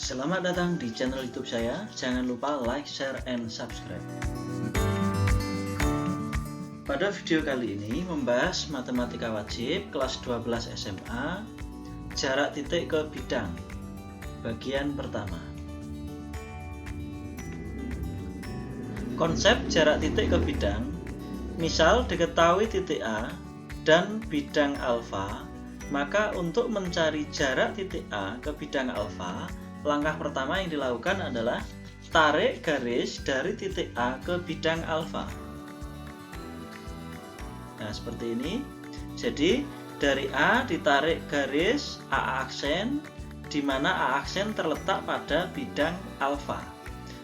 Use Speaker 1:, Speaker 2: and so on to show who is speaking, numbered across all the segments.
Speaker 1: Selamat datang di channel YouTube saya. Jangan lupa like, share, and subscribe. Pada video kali ini membahas matematika wajib kelas 12 SMA, jarak titik ke bidang, bagian pertama. Konsep jarak titik ke bidang, misal diketahui titik A dan bidang alfa, maka untuk mencari jarak titik A ke bidang alfa, langkah pertama yang dilakukan adalah tarik garis dari titik A ke bidang alfa. Nah, seperti ini. Jadi, dari A ditarik garis A aksen, di mana A aksen terletak pada bidang alfa.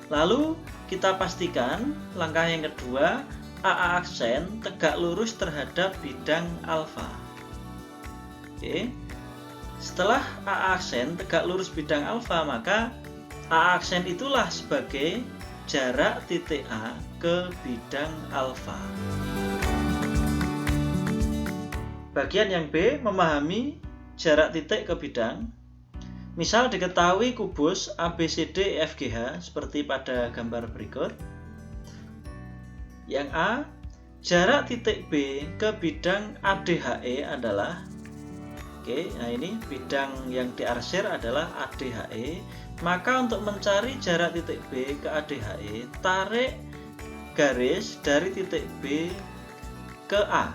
Speaker 1: Lalu, kita pastikan langkah yang kedua, A aksen tegak lurus terhadap bidang alfa. Oke. Setelah A aksen tegak lurus bidang alfa, maka A aksen itulah sebagai jarak titik A ke bidang alfa. Bagian yang B, memahami jarak titik ke bidang. Misal diketahui kubus ABCD EFGH seperti pada gambar berikut. Yang A, jarak titik B ke bidang ADHE adalah, oke, nah ini bidang yang diarsir adalah ADHE. Maka untuk mencari jarak titik B ke ADHE, tarik garis dari titik B ke A,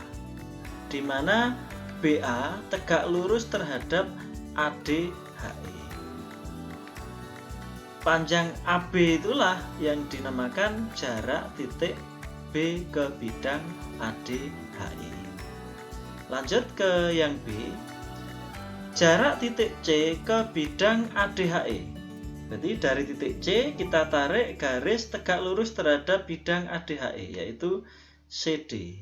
Speaker 1: di mana BA tegak lurus terhadap ADHE. Panjang AB itulah yang dinamakan jarak titik B ke bidang ADHE. Lanjut ke yang B, jarak titik C ke bidang ADHE. Berarti dari titik C kita tarik garis tegak lurus terhadap bidang ADHE, yaitu CD.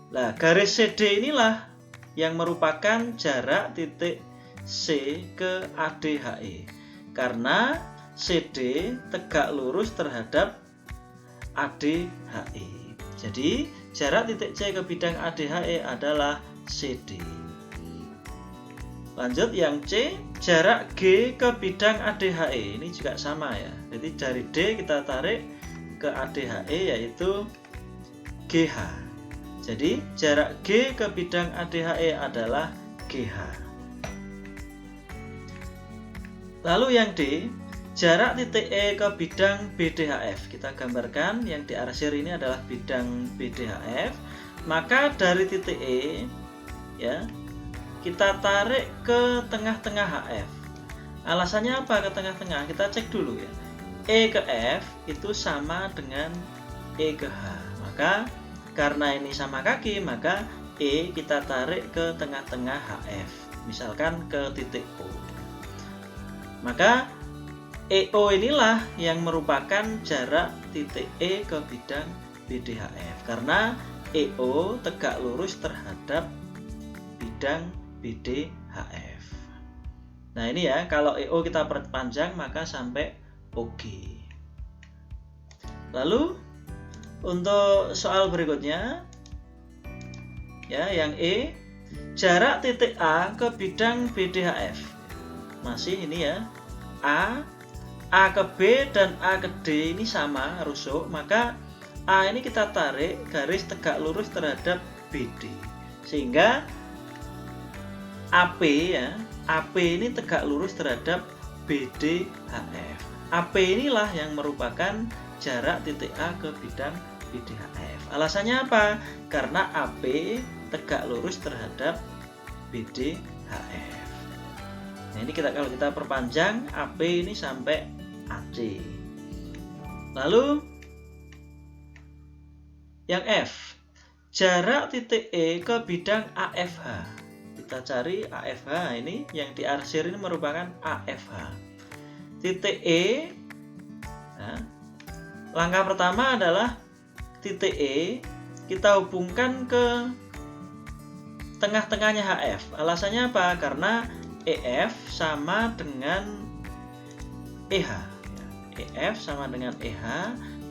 Speaker 1: Nah, garis CD inilah yang merupakan jarak titik C ke ADHE, karena CD tegak lurus terhadap ADHE. Jadi, jarak titik C ke bidang ADHE adalah CD. Lanjut yang C, jarak G ke bidang ADHE. Ini juga sama ya. Jadi dari D kita tarik ke ADHE, yaitu GH. Jadi jarak G ke bidang ADHE adalah GH. Lalu yang D, jarak titik E ke bidang BDHF. Kita gambarkan yang diarsir ini adalah bidang BDHF. Maka dari titik E, ya, kita tarik ke tengah-tengah HF. Alasannya apa ke tengah-tengah? Kita cek dulu ya. E ke F itu sama dengan E ke H. Maka karena ini sama kaki, maka E kita tarik ke tengah-tengah HF. Misalkan ke titik O. Maka EO inilah yang merupakan jarak titik E ke bidang BDHF. Karena EO tegak lurus terhadap bidang BDHF. Nah ini ya, kalau EO kita perpanjang maka sampai OG. Lalu untuk soal berikutnya, ya, yang E, jarak titik A ke bidang BDHF. Masih ini ya, A ke B dan A ke D ini sama, rusuk. Maka A ini kita tarik garis tegak lurus terhadap BD, sehingga AP ya, AP ini tegak lurus terhadap BDHF. AP inilah yang merupakan jarak titik A ke bidang BDHF. Alasannya apa? Karena AP tegak lurus terhadap BDHF. Nah, ini kalau kita perpanjang, AP ini sampai AC. Lalu yang F, jarak titik E ke bidang AFH. Kita cari AFH, ini yang diarsir ini merupakan AFH. Titik E, nah, langkah pertama adalah titik E kita hubungkan ke tengah-tengahnya HF. Alasannya apa? Karena EF sama dengan EH. EF sama dengan EH,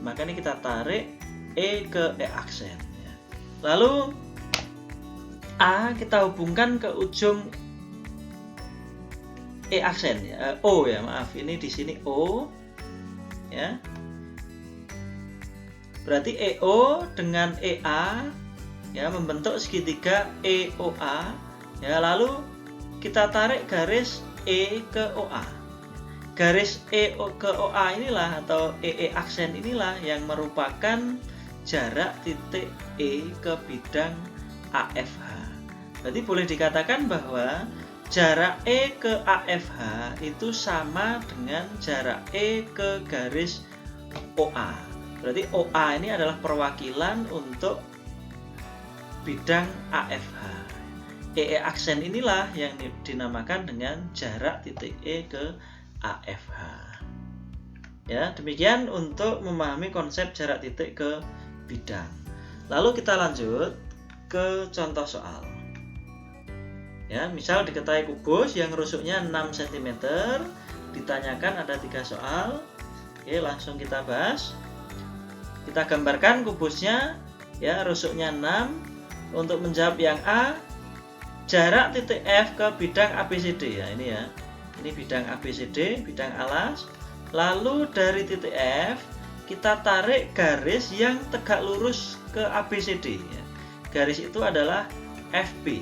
Speaker 1: maka ini kita tarik E ke E aksen. Lalu A kita hubungkan ke ujung aksen ya, O ya, maaf, ini di sini O ya. Berarti EO dengan EA ya membentuk segitiga EOA ya, lalu kita tarik garis E ke OA. Garis E ke OA inilah atau EE aksen inilah yang merupakan jarak titik E ke bidang AFH. Berarti boleh dikatakan bahwa jarak E ke AFH itu sama dengan jarak E ke garis OA. Berarti OA ini adalah perwakilan untuk bidang AFH. EE aksen inilah yang dinamakan dengan jarak titik E ke AFH. Ya, demikian untuk memahami konsep jarak titik ke bidang. Lalu kita lanjut ke contoh soal. Ya, misal diketahui kubus yang rusuknya 6 cm, ditanyakan ada 3 soal. Oke, langsung kita bahas. Kita gambarkan kubusnya ya, rusuknya 6. Untuk menjawab yang A, jarak titik F ke bidang ABCD ya, ini ya. Ini bidang ABCD, bidang alas. Lalu dari titik F kita tarik garis yang tegak lurus ke ABCD ya. Garis itu adalah FB.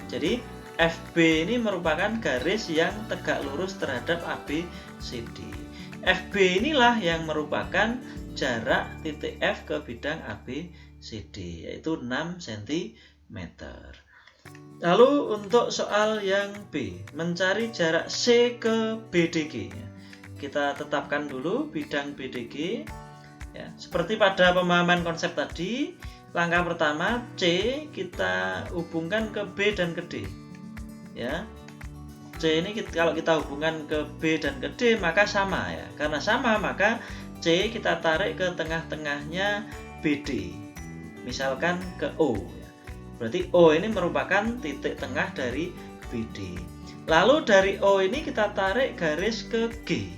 Speaker 1: Jadi FB ini merupakan garis yang tegak lurus terhadap ABCD. FB inilah yang merupakan jarak titik F ke bidang ABCD, yaitu 6 cm. Lalu untuk soal yang B, mencari jarak C ke BDG. Kita tetapkan dulu bidang BDG. Ya, seperti pada pemahaman konsep tadi, langkah pertama C kita hubungkan ke B dan ke D. Ya, C ini kalau kita hubungkan ke B dan ke D maka sama ya. Karena sama maka C kita tarik ke tengah-tengahnya BD. Misalkan ke O. Berarti O ini merupakan titik tengah dari BD. Lalu dari O ini kita tarik garis ke G.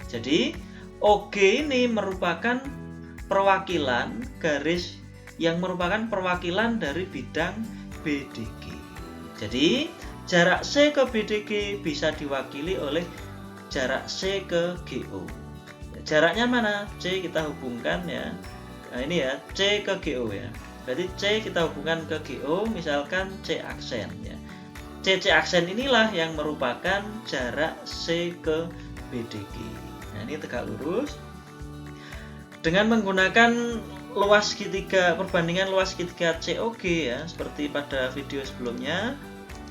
Speaker 1: Jadi OG ini merupakan perwakilan garis yang merupakan perwakilan dari bidang BDG. Jadi jarak C ke BDG bisa diwakili oleh jarak C ke GO. Jaraknya mana? C kita hubungkan ya. Nah ini ya, C ke GO ya. Berarti C kita hubungkan ke GO, misalkan C aksen ya. C aksen inilah yang merupakan jarak C ke BDG. Nah ini tegak lurus. Dengan menggunakan luas segitiga, perbandingan luas segitiga COG ya, seperti pada video sebelumnya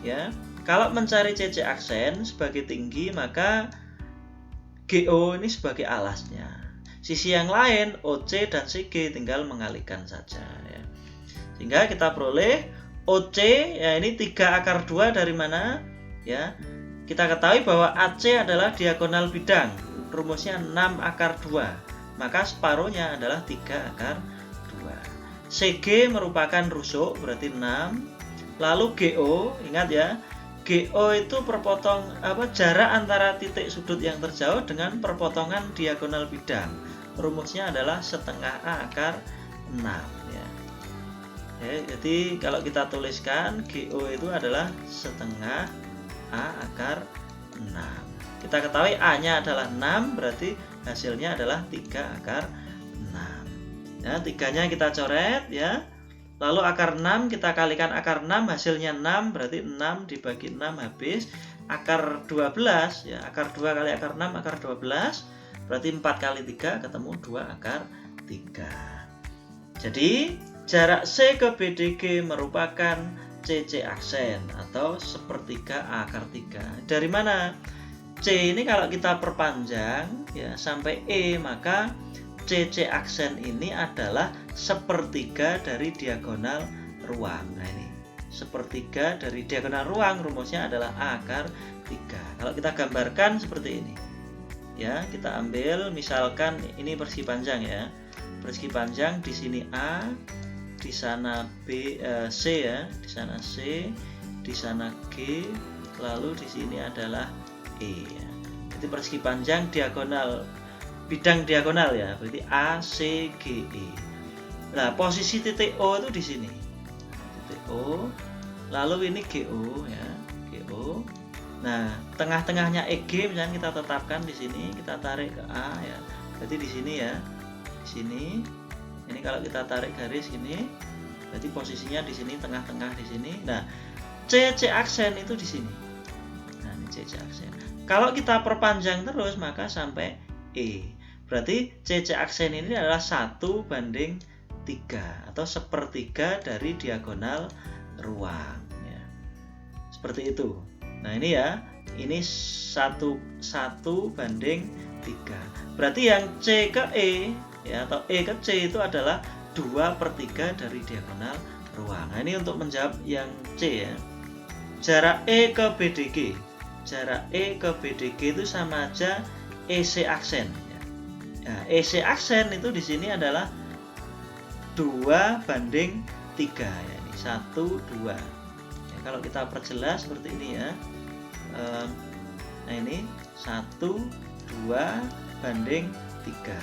Speaker 1: ya. Kalau mencari C aksen sebagai tinggi, maka GO ini sebagai alasnya. Sisi yang lain OC dan CG tinggal mengalihkan saja ya. Sehingga kita peroleh OC ya, ini 3 akar 2 dari mana ya. Kita ketahui bahwa AC adalah diagonal bidang, rumusnya 6 akar 2, maka separuhnya adalah 3 akar 2. CG merupakan rusuk berarti 6. Lalu GO, ingat ya, GO itu jarak antara titik sudut yang terjauh dengan perpotongan diagonal bidang, rumusnya adalah setengah A akar 6 ya. Jadi kalau kita tuliskan GO itu adalah setengah A akar 6. Kita ketahui A nya adalah 6, berarti hasilnya adalah 3 akar 6 ya. 3 nya kita coret ya. Lalu akar 6 kita kalikan akar 6, hasilnya 6, berarti 6 dibagi 6 habis. Akar 12 ya, akar 2 kali akar 6 akar 12, berarti 4 kali 3 ketemu 2 akar 3. Jadi jarak C ke BDG merupakan CC aksen atau sepertiga A akar 3. Dari mana? C ini kalau kita perpanjang ya sampai E, maka CC aksen ini adalah sepertiga dari diagonal ruang. Nah ini, sepertiga dari diagonal ruang rumusnya adalah A akar 3. Kalau kita gambarkan seperti ini. Ya, kita ambil misalkan ini persegi panjang ya. Persegi panjang di sini A, di sana C ya, di sana C, di sana G, lalu di sini adalah E ya. Jadi persegi panjang diagonal, bidang diagonal ya, berarti A, C, G, E. Nah, posisi titik O itu di sini. Titik O, lalu ini GO ya, GO. Nah, tengah-tengahnya EG misalnya kita tetapkan di sini, kita tarik ke A ya. Berarti di sini ya. Di sini. Ini kalau kita tarik garis gini, berarti posisinya di sini, tengah-tengah di sini. Nah, CC aksen itu di sini. Nah, ini CC aksen. Kalau kita perpanjang terus maka sampai E. Berarti CC aksen ini adalah 1/3 atau 1/3 dari diagonal ruang ya. Seperti itu. Nah, ini ya. Ini 1/3. Berarti yang C ke E ya, atau E ke C itu adalah 2/3 dari diagonal ruang. Nah, ini untuk menjawab yang C ya. Jarak E ke BDG. Jarak E ke BDG itu sama aja EC aksen ya. Nah, EC aksen itu di sini adalah 2/3 ya. Ini 1, 2. Ya, kalau kita perjelas seperti ini ya. Nah, ini 1, 2/3.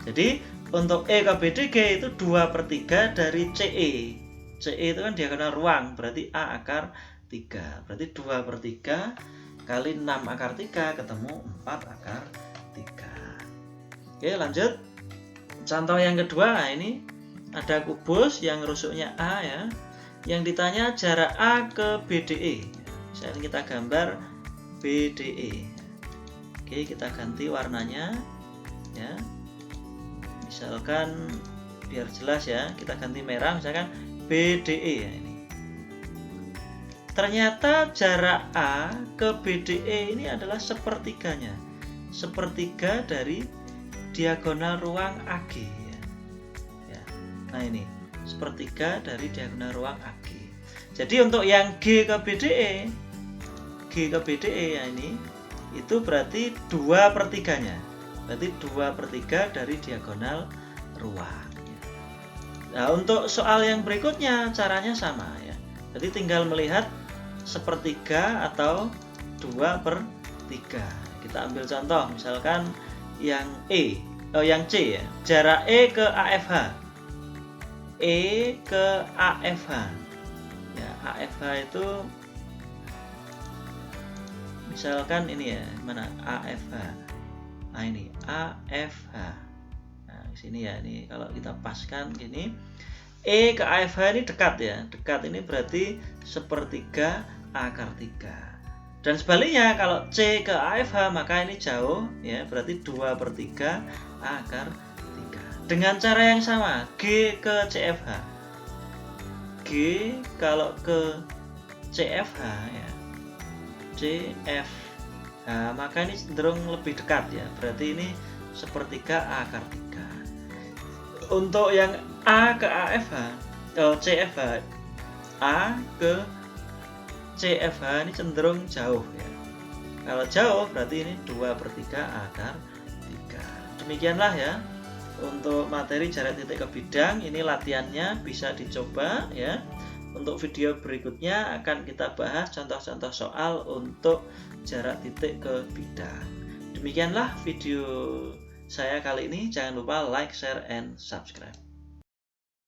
Speaker 1: Jadi untuk E ke BDG itu 2/3 dari CE. CE itu kan diagonal ruang, berarti A akar 3. Berarti 2/3 kali 6 akar 3 ketemu 4 akar 3. Oke, lanjut. Contoh yang kedua, nah ini ada kubus yang rusuknya A ya. Yang ditanya jarak A ke BDE. Misalnya kita gambar BDE. Oke, kita ganti warnanya ya. Misalkan biar jelas ya, kita ganti merah misalkan BDE ya ini. Ternyata jarak A ke BDE ini adalah 1/3-nya. 1/3 dari diagonal ruang AG ya. Ya. Nah, ini 1/3 dari diagonal ruang AG. Jadi untuk yang G ke BDE ya ini itu berarti 2/3-nya. Berarti 2/3 dari diagonal ruang. Nah, untuk soal yang berikutnya caranya sama ya. Jadi tinggal melihat 1/3 atau 2/3. Kita ambil contoh misalkan yang yang C ya. Jarak E ke AFH. E ke AFH. Ya, AFH itu misalkan ini ya, mana AFH. Nah, ini AFH. Nah, di sini ya, ini kalau kita paskan gini, E ke AFH ini dekat ya. Dekat ini berarti 1/3 akar 3. Dan sebaliknya kalau C ke AFH maka ini jauh ya, berarti 2/3 akar 3. Dengan cara yang sama, G ke CFH. G kalau ke CFH ya. CF. Nah, maka ini cenderung lebih dekat ya. Berarti ini 1/3 akar 3. Untuk yang A ke AFH, CFH, A ke CFH ini cenderung jauh ya. Kalau jauh berarti ini 2/3 akar 3. Demikianlah ya untuk materi jarak titik ke bidang. Ini latihannya bisa dicoba ya. Untuk video berikutnya akan kita bahas contoh-contoh soal untuk jarak titik ke bidang. Demikianlah video saya kali ini. Jangan lupa like, share, and subscribe.